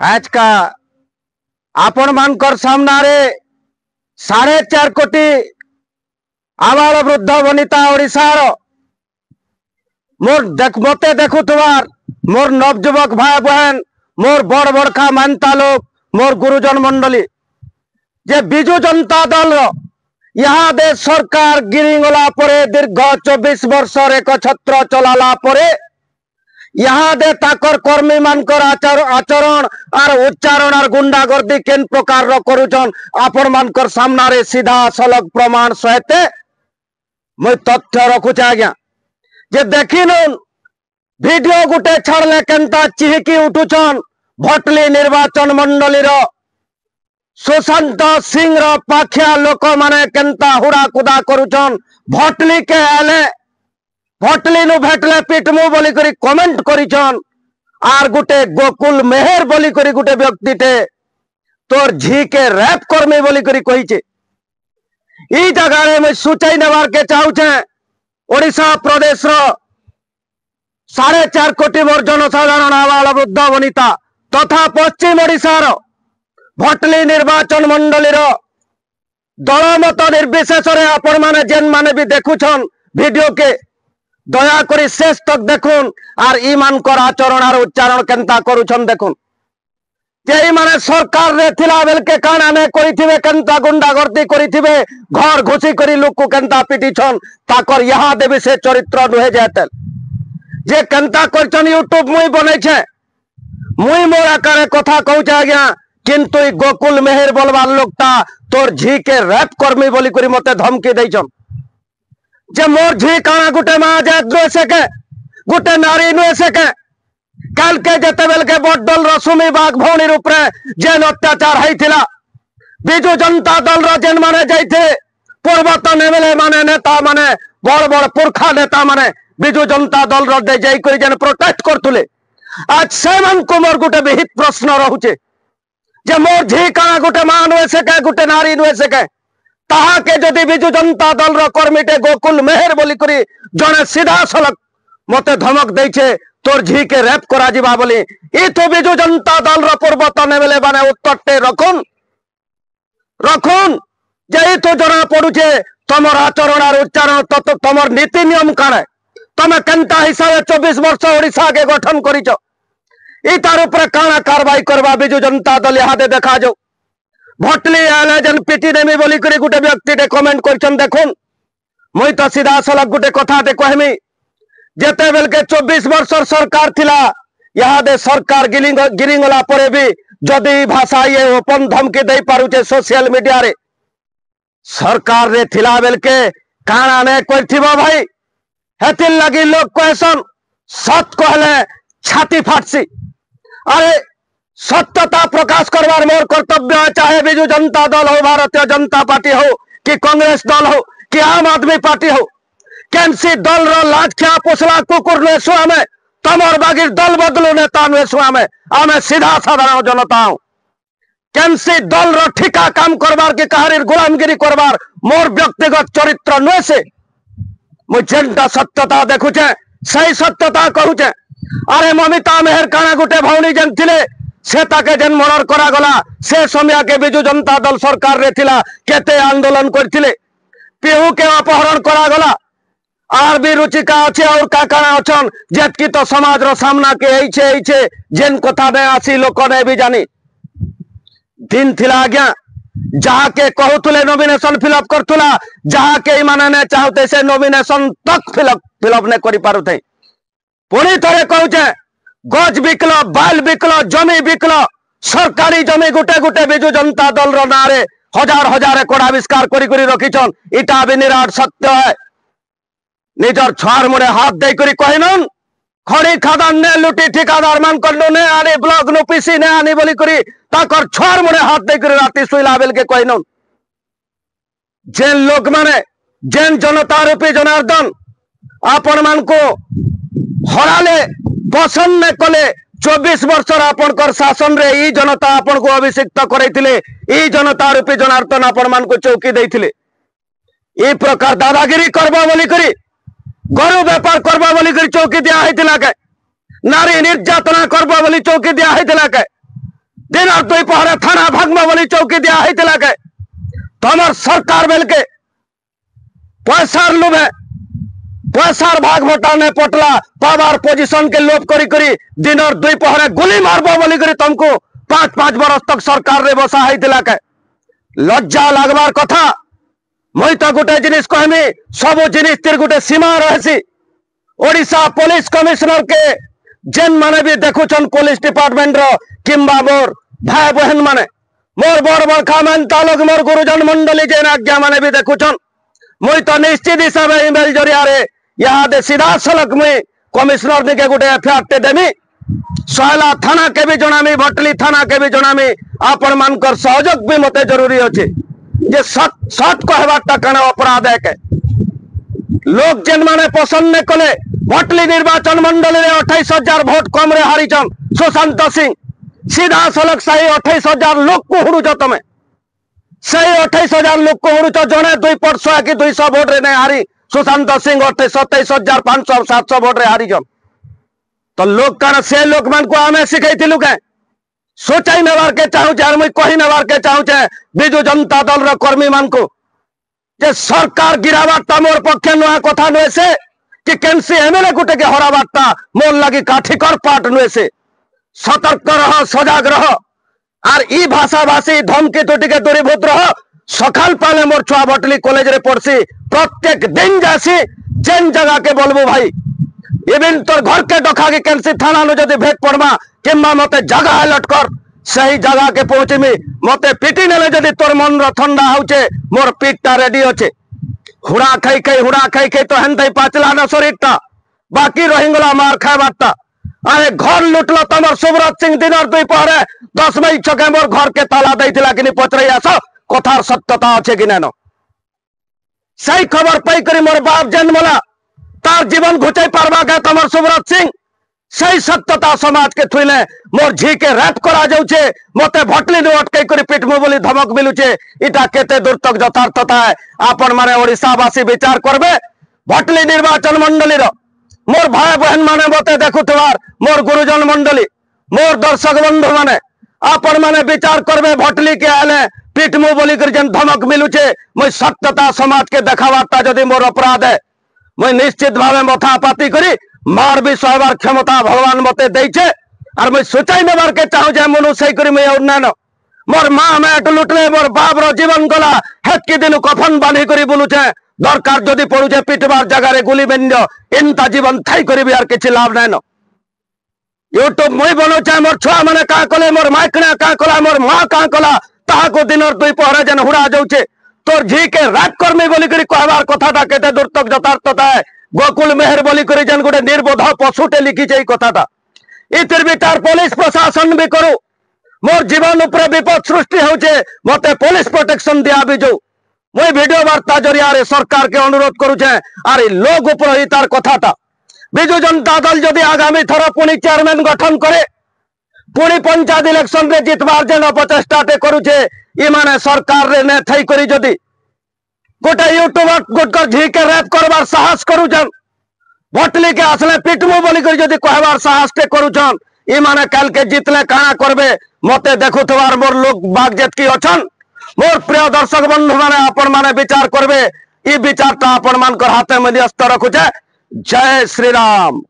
आज का आपण मानकर सामना रे 4.5 कोटी आबाल वृद्ध वनिता ओडिशार मोर मते देखुवार मोर नवजुवक भाई बहन मोर बड़ बड़खा मानता लोग मोर गुरुजन मंडली जे बिजु जनता दल यहाँ दे सरकार गिरीगला परे दीर्घ 24 वर्ष एक छत्र चलाला परे यहाँ दे ताकर कर्मी मानकर आचरण और उच्चारण और गुंडागर्दी केन प्रकार रो करूछन आपण मानकर सामना रे सीधा सलग प्रमाण सहित मैं तथ्य रखुचे आज्ञा जे देखिन वीडियो गुटे छाड़ले केनता चिहिकी उठुछन भटली निर्वाचन मंडली रो सुशांत सिंह रो पाखिया लोक माने केनता हुड़ा कुदा करूछन भटली के आले भटली नु भेटले पिटमु बोली करी कमेंट करिछन आर गुटे गोकुल मेहर बोली करी गुटे व्यक्ति टे तोर झी के रैप कर्मी बोली करी कहिचे ई जगह रे मैं सूचाई नेवार के चाहूछे ओडिशा प्रदेश रो 4.5 कोटी मोर जनसाधारण आबाल वृद्ध वनिता तथा पश्चिम ओडिशा रो भटली निर्वाचन मंडली रो दलमत निर्विशेष रे आपण माने जेन माने भी देखुछन वीडियो के दया करी शेष तक देखुन और ई मानकर आचरण और उच्चारण केनता करूछन देखुन जे माने सरकार रे थिला बेल के काना ने करिथिबे केनता गुंडागर्दी करिथिबे घर घुसी करी लोक को केनता पिटिछन ताकर यहाँ देबे से चरित्र नुहे जाते जे केनता करछन यूट्यूब मुई बनै छे मुई मोर आकारे कथा कहूछे आज्ञा किंतु ई गोकुल मेहर बोलवार लोकटा तोर झी के रैप कर्मी बोली करी मते धमकी दैछन जे मोर झी काना गुटे माँ जात नुहे सके गुटे नारी नुहे सके काल के जते बेल के बडल रसुमी बाग भौणी रूपरे जेन अत्याचार होइथिला बिजु जनता दल रो जेन माने जाइथे पूर्वतन एमएलए माने नेता माने बड़ बड़ पुरखा नेता माने बिजु जनता दल रो दे जाई करी जेन प्रोटेस्ट करथुले आज सेमन को मोर गुटे विहित प्रश्न रहुचे जे मोर झी काना गुटे माँ नुहे सके गुटे नारी नुहे सके ताहा के जदि बिजु जनता दल रो कर्मीटे गोकुल मेहर बोली करी जने सीधा सलग मते धमक दैछे तोर झी के रैप करा जिबा बोली ई तो बिजु जनता दल रो पूर्वतन एमएलए माने उत्तरटे रखुन रखुन जे ई तो जना पडुचे तमर आचरण और उच्चारण तो तमर नीति नियम काने तमे केनता हिसाबे 24 वर्ष ओडिशा के गठन करिचो ई तार ऊपर काना कार्रवाई करबा बिजु जनता दल यहाँ दे देखा जो भटली आले जन पिटी नेमी बोली करी गुटे व्यक्ति टे कमेंट करछन देखुन मुई तो सीधा सलग गुटे कथा ते कहमी जेते बेल के 24 वर्ष सरकार थिला यहाँ दे सरकार गिरिंगला परे भी जदि भाषा ये ओपन धमकी दे पारुचे सोशल मीडिया रे सरकार रे थिला बेल के काना ने करथिबो भाई हेतिल लगी लोग कहसन सत कहले छाती फाटसी अरे सत्यता प्रकाश करवार मोर कर्तव्य है चाहे बिजु जनता दल हो भारतीय जनता पार्टी हो कि कांग्रेस दल हो कि आम आदमी पार्टी हो केनसी दल रो लाज खिया पोसला कुकुर ने सुआमे तमर बागिर दल बदलू नेता ने सुआमे आमे सीधा साधारण जनता हूं केनसी दल रो ठिका काम करवार के कहारीर गुलामगिरी करवार मोर व्यक्तिगत चरित्र नुहे से मु जेनटा सत्यता देखुचे सही सत्यता कहूचे अरे ममिता मेहर काना गुटे भौणी जेन थिले से ताके जेन मर्डर करा गला से समय के बिजु जनता दल सरकार रे थिला केते आंदोलन करथिले पीहू के अपहरण करा गला आर भी रुचिका अच्छे और का काना अछन जेतकी तो समाज रो सामना के एइछे जेन कथा ने आसी लोक ने भी जानी दिन थिला आज्ञा जहाँ के कहूले नॉमिनेशन फिलअप करथुला जहाँ के माने ने चाहते से नॉमिनेशन तक फिलअप ने करि पारुथे पुणी थरे कहूचे गज बिकल बाल बिकल जमी बिकल सरकारी जमी गुटे गुटे बिजु जनता दल रो नारे हजार हजार एकड़ आविष्कार करी करी रखिछन इटा भी निराट सत्य है निजर छार मुड़े हाथ दे करी कहिनन खड़ी खादान ने लुटी ठिकादार मान करलो ने आनी ब्लॉक नु पीसी ने आनी बोली करी ताकर छार मुड़े हाथ दे करी राती सुइला बेल के कहिनन जेन लोक माने जेन जनता रूपी जनार्दन आपण मान को हराले पसंद ने कले 24 वर्ष आपण कर शासन रे ई जनता आपण को अभिषिक्त करैतिले ई जनता रूपी जनार्दन आपण मान को चौकी दैथिले ई प्रकार दादागिरी करबा बोली करी गरु व्यापार करबा बोली करी चौकी दिया हैतिला के नारी निर्यातना करबा बोली चौकी दिया हैतिला के दिन और दुई पहरे थाना भागमा बोली चौकी दिया होता के तुम सरकार बेल के पैसार लुभे पैसार भाग भटाने पटला पावर पोजिशन के लोभ करी करी दिन और दुई पहरे गुली मारबो बोली करी तुमको 5-5 बरस तक सरकार रे बसा होता के लज्जा लगवार कथा मुई तो गोटे जिनिस कहमी सब जिनिस तिर गोटे सीमा रही ओडिशा पुलिस कमिश्नर के जेन माने भी देखुछन पुलिस डिपार्टमेंट रो किंबा मोर भाई बहन माने मोर बड़ बड़ खामान तालुक मोर गुरुजन मंडली जेन आज्ञा माने भी देखुछन मुई तो निश्चित हिसाब ईमेल जरिया रे यहाँ दे सीधा सलक मुई कमिश्नर निके गोटे एफआईआर टे देमी सोहला थाना के भी जनामी भटली थाना के भी जनामी आपण मानकर सहयोग भी मते जरूरी अछि जे सत कहबाटा कण अपराध है के लोग जेन माने पसंद ने कले भटली निर्वाचन मंडल रे 28,000 वोट कम रे हारिचन सुशांत सिंह सीधा सलक सही 28,000 लोग को हुड़ुच तमे सही 28,000 लोग को हुड़ुच जने 2% कि 200 वोट रे नहीं हारी सुशांत सिंह 27,500 700 वोट रे हारिचन तो लोग कण से लोक मान को आमे सिखैतिलु के सोचाई नेबार के चाहू चार मुई कही नेबार के चाहू छे बिजु जनता दल रो कर्मी मान को जे सरकार गिरावाटा मोर पक्षे नुआ कथा नुए से कि केनसी एमएलए गुटे के हरावाटा मोर लगी काठिकर पाट नुए से सतर्क रह सजाग रह आर ई भाषा भाषी धमकी तो टिके दूरीभूत रह सकाल पाले मोर छुआ भटली कॉलेज रे पढ़सी प्रत्येक दिन जासी जेन जगह के बोलबो भाई इवन तोर घर के डखा के केनसी थाना नु जदी भेट पड़मा किंबा मते जगह अलर्ट कर सही जगह के पहुंचमी मते पिटी नेले जदी तोर मन रो ठंडा होचे मोर पीठटा रेडी होचे हुड़ा खाई खाई तो हेनते पाचला ना शरीरटा बाकी रहिंगला मार खाबाटा अरे घर लुटलो तमर सुब्रत सिंह दिन और दुई पहरे 10 मई छके मोर घर के ताला दैथिला कि पचरई आस कथार सत्यता अच्छे कि नानो सही खबर पाई करी मोर बाप जन्मला तार जीवन घुचाई पारबा के तमर सुब्रत सिंह सही सत्यता समाज के थुइले मोर झी के रैप करा जाउछे मते भटली नु अटकै करी पिटमु बोली धमक मिलुछे इटा केते दूर तक यथार्थता है आपन माने ओडिशा वासी विचार करबे भटली निर्वाचन मंडली रो मोर भाई बहन माने मते देखुतवार मोर गुरुजन मंडली मोर दर्शक बंधु माने आपन माने विचार करबे भटली के आले पिटमु बोली कर जन धमक मिलुछे मैं सत्यता समाज के देखावाटा जदि मोर अपराध है मैं निश्चित भावे मथा पाती करी मार भी सहबार क्षमता भगवान मते देइछे और मैं सोचाई नेबार के चाहू जे मनु सही करी मैं उन्नयन मोर माँ मैट लुटले मोर बाप रो जीवन गला हेतकी दिन कफन बांधी करी बुलुछे दरकार जदि पड़ुछे पिटबार जगह रे गुली बेंज इनता जीवन थाई करी भी यार किछि लाभ नाइन यूट्यूब मुई बनौछे मोर छुआ माने का कले मोर माइकना का कला मोर माँ का कला ताहाको दिन और दुई पहरे जन हुड़ा जाउछे तोर झी के रैप कर्मी बोली करी कहबार कथाटा केते दूर तक यथार्थता है गोकुल मेहर बोली करी जन गोटे निर्बोध पशुटे लिखिछे ई कथाटा इतिर बिटार पुलिस प्रशासन भी करू मोर जीवन उपरे विपद सृष्टि होउछे मते पुलिस प्रोटेक्शन दिया भी जो मुई वीडियो वार्ता जरिया रे सरकार के अनुरोध करूछे आर लोग ऊपर ही तार कथाटा बिजु जनता दल जदि आगामी थर पुणी चेयरमैन गठन करे पुणी पंचायत इलेक्शन रे जितबार जेन अपचेष्टाटे करूछे ई माने सरकार रे ने थई करी जदि गोटे यूट्यूबर गुटकर झी के रैप करबार साहस करूछन भटली के असले पिटमु बोली कर जदि कहबार साहस टे करूछन ई माने कल के जितले काना करबे मते देखुतवार मोर लोग बाग जेतकी अछन मोर प्रिय दर्शक बंधु माने आपण माने विचार करबे ई विचारटा आपण मानकर हाथे में न्यस्त रखुछे जय श्री राम।